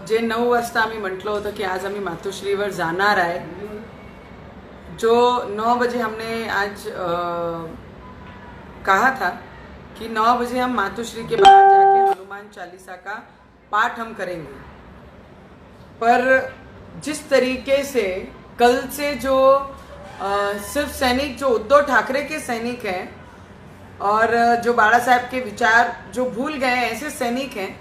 जे 9 वाजता आम्ही म्हटलं होतं की आज आम्ही मातोश्रीवर जाणार आहे, जो 9 बजे हमने आज कहा था कि 9 बजे हम मातोश्री के बाहर जाके हनुमान चालीसा का पाठ हम करेंगे। पर जिस तरीके से कल से जो सिर्फ सैनिक जो उद्धव ठाकरे के सैनिक हैं और जो बाला साहब के विचार जो भूल गए हैं, ऐसे सैनिक हैं,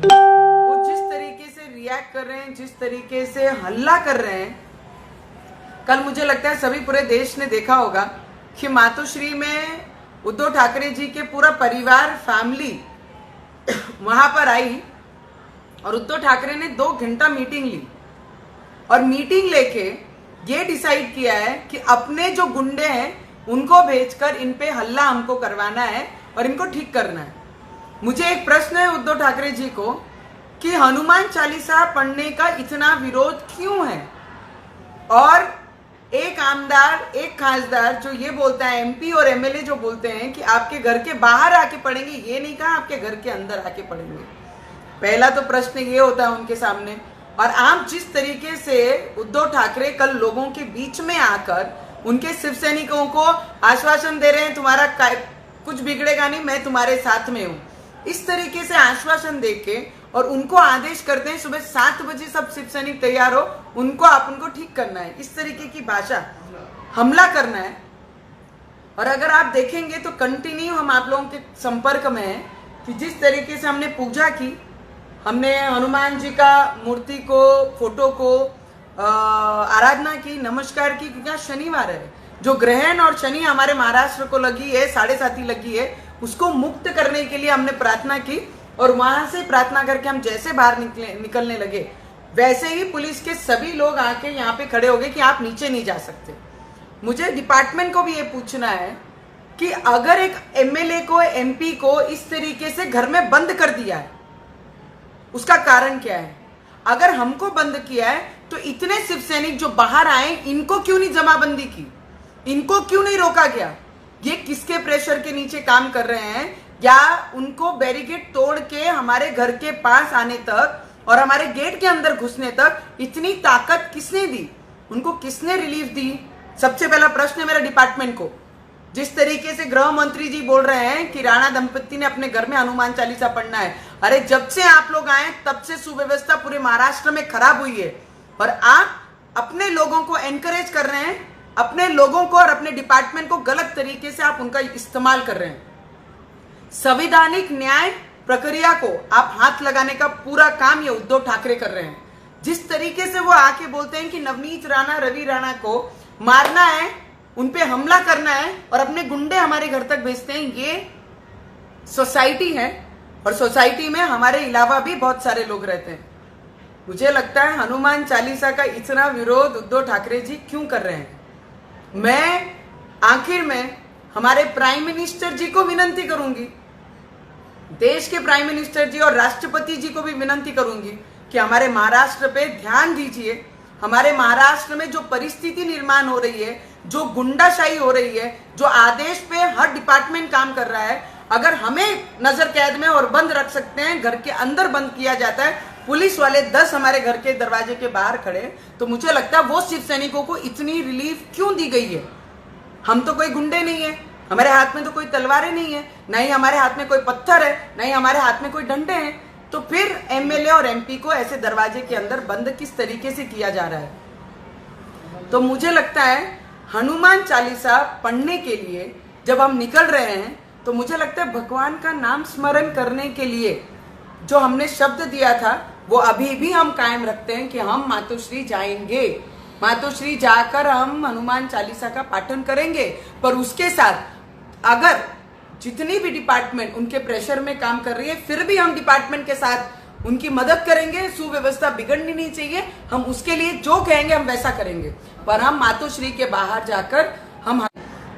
वो जिस तरीके से रिएक्ट कर रहे हैं, जिस तरीके से हल्ला कर रहे हैं, कल मुझे लगता है सभी पूरे देश ने देखा होगा कि मातोश्री में उद्धव ठाकरे जी के पूरा परिवार फैमिली वहां पर आई और उद्धव ठाकरे ने 2 घंटा मीटिंग ली और मीटिंग लेके ये डिसाइड किया है कि अपने जो गुंडे हैं उनको भेजकर इन पे हल्ला हमको करवाना है और इनको ठीक करना है। मुझे एक प्रश्न है उद्धव ठाकरे जी को कि हनुमान चालीसा पढ़ने का इतना विरोध क्यों है? और एक आमदार, एक खासदार जो ये बोलता है, एमपी और एमएलए जो बोलते हैं कि आपके घर के बाहर आके पढ़ेंगे, ये नहीं कहा आपके घर के अंदर आके पढ़ेंगे। पहला तो प्रश्न ये होता है उनके सामने। और आप जिस तरीके से उद्धव ठाकरे कल लोगों के बीच में आकर उनके शिव सैनिकों को आश्वासन दे रहे हैं, तुम्हारा कुछ बिगड़ेगा नहीं, मैं तुम्हारे साथ में हूं, इस तरीके से आश्वासन देके और उनको आदेश करते हैं सुबह 7 बजे सब शिव सैनिक तैयार हो, उनको आप उनको ठीक करना है, इस तरीके की भाषा, हमला करना है। और अगर आप देखेंगे तो कंटिन्यू हम आप लोगों के संपर्क में हैं कि जिस तरीके से हमने पूजा की, हमने हनुमान जी का मूर्ति को, फोटो को आराधना की, नमस्कार की, क्योंकि आज शनिवार है, जो ग्रहण और शनि हमारे महाराष्ट्र को लगी है, 7.5 लगी है, उसको मुक्त करने के लिए हमने प्रार्थना की। और वहां से प्रार्थना करके हम जैसे बाहर निकलने लगे, वैसे ही पुलिस के सभी लोग आके यहाँ पे खड़े हो गए कि आप नीचे नहीं जा सकते। मुझे डिपार्टमेंट को भी ये पूछना है कि अगर एक एमएलए को, एमपी को इस तरीके से घर में बंद कर दिया है, उसका कारण क्या है? अगर हमको बंद किया है तो इतने शिव सैनिक जो बाहर आए, इनको क्यों नहीं जमाबंदी की, इनको क्यों नहीं रोका गया? ये किसके प्रेशर के नीचे काम कर रहे हैं? या उनको बैरिकेड तोड़ के हमारे घर के पास आने तक और हमारे गेट के अंदर घुसने तक इतनी ताकत किसने दी? उनको किसने रिलीफ दी? सबसे पहला प्रश्न है मेरा डिपार्टमेंट को। जिस तरीके से गृह मंत्री जी बोल रहे हैं कि राणा दंपत्ति ने अपने घर में हनुमान चालीसा पढ़ना है, अरे जब से आप लोग आए तब से सुव्यवस्था पूरे महाराष्ट्र में खराब हुई है और आप अपने लोगों को एनकरेज कर रहे हैं, अपने लोगों को और अपने डिपार्टमेंट को गलत तरीके से आप उनका इस्तेमाल कर रहे हैं। संवैधानिक न्याय प्रक्रिया को आप हाथ लगाने का पूरा काम ये उद्धव ठाकरे कर रहे हैं। जिस तरीके से वो आके बोलते हैं कि नवनीत राणा, रवि राणा को मारना है, उनपे हमला करना है और अपने गुंडे हमारे घर तक भेजते हैं, ये सोसाइटी है और सोसाइटी में हमारे अलावा भी बहुत सारे लोग रहते हैं। मुझे लगता है हनुमान चालीसा का इतना विरोध उद्धव ठाकरे जी क्यों कर रहे हैं? मैं आखिर में हमारे प्राइम मिनिस्टर जी को विनंती करूंगी, देश के प्राइम मिनिस्टर जी और राष्ट्रपति जी को भी विनंती करूंगी कि हमारे महाराष्ट्र पे ध्यान दीजिए। हमारे महाराष्ट्र में जो परिस्थिति निर्माण हो रही है, जो गुंडाशाही हो रही है, जो आदेश पे हर डिपार्टमेंट काम कर रहा है, अगर हमें नजर कैद में और बंद रख सकते हैं, घर के अंदर बंद किया जाता है, पुलिस वाले 10 हमारे घर के दरवाजे के बाहर खड़े, तो मुझे लगता है वो शिव सैनिकों को इतनी रिलीफ क्यों दी गई है? हम तो कोई गुंडे नहीं है, हमारे हाथ में तो कोई तलवारें नहीं है, ना ही हमारे हाथ में कोई पत्थर है, ना ही हमारे हाथ में कोई डंडे हैं, तो फिर एमएलए और एमपी को ऐसे दरवाजे के अंदर बंद किस तरीके से किया जा रहा है? तो मुझे लगता है हनुमान चालीसा पढ़ने के लिए जब हम निकल रहे हैं, तो मुझे लगता है भगवान का नाम स्मरण करने के लिए जो हमने शब्द दिया था, वो अभी भी हम कायम रखते हैं कि हम मातोश्री जाएंगे, मातोश्री जाकर हम हनुमान चालीसा का पाठन करेंगे। पर उसके साथ अगर जितनी भी डिपार्टमेंट उनके प्रेशर में काम कर रही है, फिर भी हम डिपार्टमेंट के साथ उनकी मदद करेंगे। सुव्यवस्था बिगड़नी नहीं चाहिए, हम उसके लिए जो कहेंगे हम वैसा करेंगे। पर हम मातोश्री के बाहर जाकर हम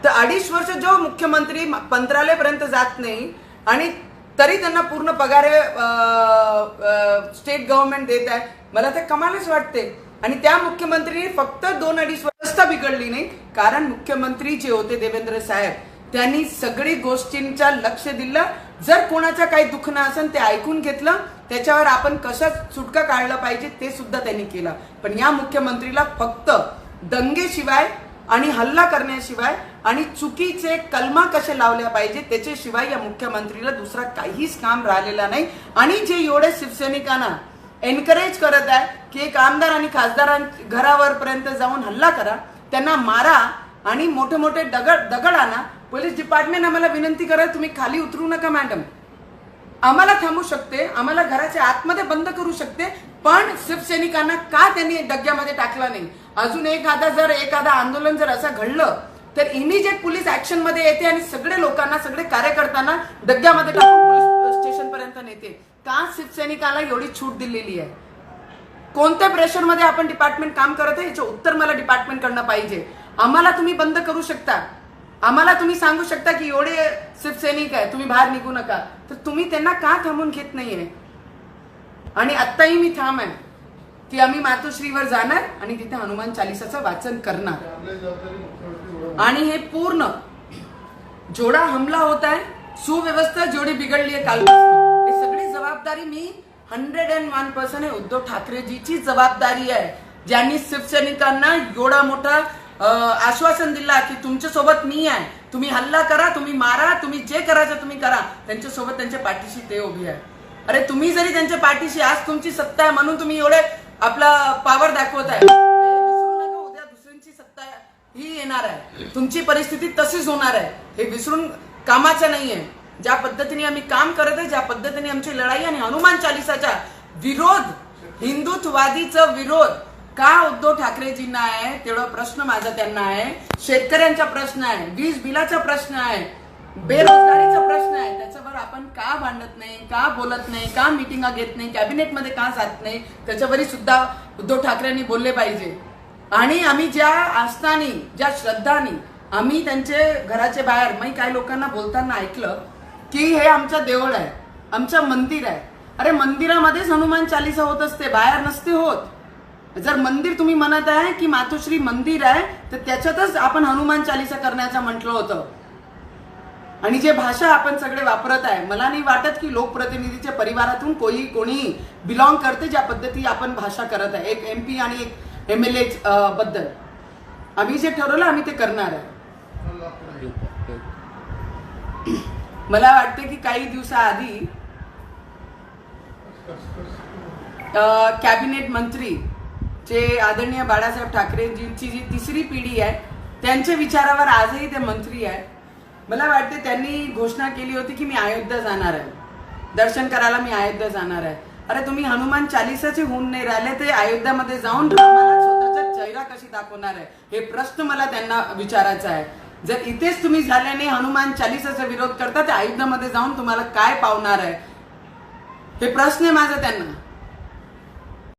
तर 2.5 वर्ष जो मुख्यमंत्री मंत्रालयापर्यंत जात नाही आणि तरी त्यांना पूर्ण पगार स्टेट गव्हर्नमेंट देत आहे, मला तर कमालच वाटते। आणि त्या मुख्यमंत्रीने फक्त 2-2.5 वर्ष बिघडली नाही, कारण मुख्यमंत्री जे होते देवेंद्र साहेब, त्यांनी सगळी गोष्टींचा लक्ष दिलं। जर कोणाचा काही दुखणं असेल ते ऐकून घेतलं त्याच्यावर आपण कसं सुटका काढलं पाहिजे ते सुद्धा त्यांनी केलं. पण या मुख्यमंत्रीला फक्त दंगेशिवाय आणि हल्ला करण्याशिवाय आणि चुकीचे कलमा कसे लावल्या पाहिजे त्याच्याशिवाय या मुख्यमंत्रीला दुसरा काहीच काम राहिलेला नाही. आणि जे एवढे शिवसैनिकांना एनकरेज करत आहे की एक आमदार आणि खासदार घरावर पर्यंत जाऊन हल्ला करा, त्यांना मारा आणि मोठे मोठे दगड आणा. पोलीस डिपार्टमेंट आम्हाला विनंती करा, तुम्ही खाली उतरू नका मॅडम, आम्हाला थांबू शकते, आम्हाला घराच्या आतमध्ये बंद करू शकते, पण शिवसैनिकांना का त्यांनी डग्यामध्ये टाकला नाही. अजून एखादा आंदोलन जर असं घडलं तर इमिजिएट पोलीस ऍक्शन मध्ये येते आणि सगळे लोकांना, सगळे कार्यकर्त्यांना डग्यामध्ये टाकून पोलीस स्टेशन पर्यंत नेते. का शिवसैनिकाला एवढी छूट दिलेली आहे? कोणत्या प्रेशर मध्ये आपण डिपार्टमेंट काम करत आहे याचं उत्तर मला डिपार्टमेंट कडनं पाहिजे. आम्हाला तुम्ही बंद करू शकता, आम्हाला तुम्ही सांगू शकता की एवढे शिवसैनिक आहे, तुम्ही बाहेर निघू नका, तर तुम्ही त्यांना का थांबून घेत नाहीये? आणि आत्ताही मी ठाम आहे की आम्ही मातोश्रीवर जाणार आणि तिथे हनुमान चालिसाचं वाचन करणार. आणि हे पूर्ण जेवढा हमला होत आहे, सुव्यवस्था जेवढी बिघडली आहे कालपासून, हे सगळी जबाबदारी मी 101% उद्धव ठाकरेजीची जबाबदारी आहे, ज्यांनी शिवसैनिकांना एवढा मोठा आश्वासन दिला की तुमच्या सोबत मी आहे, तुम्ही हल्ला करा, तुम्ही मारा, तुम्ही जे करायचं तुम्ही करा, त्यांच्या सोबत त्यांच्या पाठीशी ते उभी आहे. अरे तुम्ही जरी त्यांच्या पाठीशी, आज तुमची सत्ता आहे म्हणून तुम्ही एवढे आपला पॉवर दाखवत आहे, विसरू नका उद्या दुसऱ्यांची सत्ता ही येणार आहे, तुमची परिस्थिती तशीच होणार आहे, हे विसरून कामाचं नाहीये. ज्या पद्धतीने आम्ही काम करत आहे, ज्या पद्धतीने आमची लढाई आणि हनुमान चालिसाचा विरोध, हिंदुत्ववादीचा विरोध का उद्धव ठाकरेजींना आहे तेवढा प्रश्न माझा त्यांना आहे. शेतकऱ्यांचा प्रश्न आहे, वीज बिलाचा प्रश्न आहे, बेरोजगारीचा प्रश्न आहे, त्याच्यावर आपण का भांडत नाही, का बोलत नाही, का मिटिंगा घेत नाही, कॅबिनेटमध्ये का जात नाही, त्याच्यावरही सुद्धा उद्धव ठाकरेंनी बोलले पाहिजे. आणि आम्ही ज्या आस्थानी, ज्या श्रद्धानी आम्ही त्यांचे घराच्या बाहेर, मी काही लोकांना बोलताना ऐकलं की हे आमचं देऊळ आहे, आमचं मंदिर आहे. अरे मंदिरामध्येच हनुमान चालिसा होत असते, बाहेर नसते होत. जर मंदिर तुम्ही म्हणत आहे की मातोश्री मंदिर आहे, तर त्याच्यातच आपण हनुमान चालिसा करण्याचं म्हटलं होतं. आणि जे भाषा आपण सगळे वापरत आहे, मला नाही वाटत की लोकप्रतिनिधीच्या परिवारातून कोणी बिलॉंग करते ज्या पद्धती आपण भाषा करत आहे. एक MP आणि एक MLA बद्दल आम्ही जे ठरवलं आम्ही ते करणार आहे. मला वाटते की काही दिवसाआधी कॅबिनेट मंत्री जे आदरणीय बाळासाहेब ठाकरेजींची जी तिसरी पिढी आहे, त्यांच्या विचारावर आजही ते मंत्री आहे. मला वाटते त्यांनी घोषणा केली होती की मी अयोध्या जाणार आहे, दर्शन करायला मी अयोध्या जाणार आहे. अरे तुम्ही हनुमान चालिसाचे होऊन नाही राहिले, ते अयोध्यामध्ये जाऊन रामाला स्वतःचा चेहरा कशी दाखवणार आहे, हे प्रश्न मला त्यांना विचारायचा आहे. जर इथेच तुम्ही झाल्याने हनुमान चालिसाचा विरोध करता, तर अयोध्यामध्ये जाऊन तुम्हाला काय पावणार आहे, हे प्रश्न आहे माझा त्यांना.